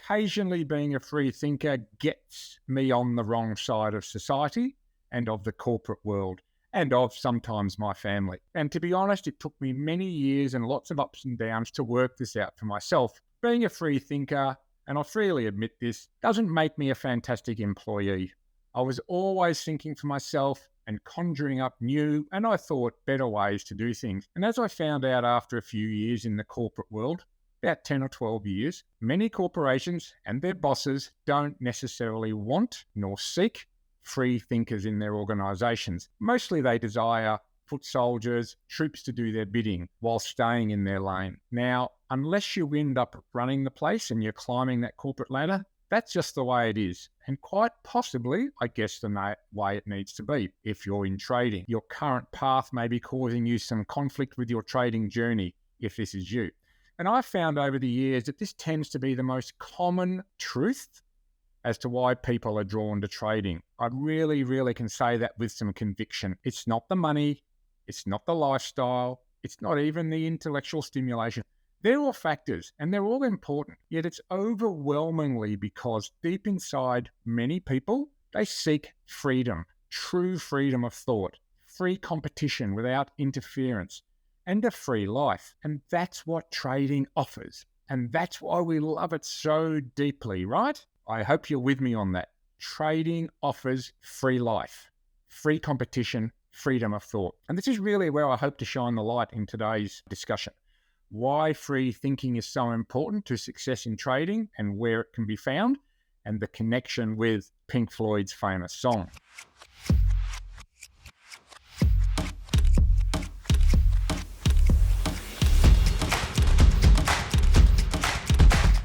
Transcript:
occasionally being a free thinker gets me on the wrong side of society and of the corporate world and of sometimes my family. And to be honest, it took me many years and lots of ups and downs to work this out for myself. Being a free thinker, and I freely admit this, doesn't make me a fantastic employee. I was always thinking for myself and conjuring up new, and I thought, better ways to do things. And as I found out after a few years in the corporate world, about 10 or 12 years, many corporations and their bosses don't necessarily want nor seek free thinkers in their organisations. Mostly they desire foot soldiers, troops to do their bidding while staying in their lane. Now, unless you end up running the place and you're climbing that corporate ladder, that's just the way it is. And quite possibly, I guess, the way it needs to be. If you're in trading, your current path may be causing you some conflict with your trading journey, if this is you. And I've found over the years that this tends to be the most common truth as to why people are drawn to trading. I really can say that with some conviction. It's not the money, it's not the lifestyle, it's not even the intellectual stimulation. They're all factors and they're all important, yet it's overwhelmingly because deep inside many people, they seek freedom, true freedom of thought, free competition without interference, and a free life. And that's what trading offers. And that's why we love it so deeply, right? I hope you're with me on that. Trading offers free life, free competition, freedom of thought. And this is really where I hope to shine the light in today's discussion. Why free thinking is so important to success in trading and where it can be found, and the connection with Pink Floyd's famous song.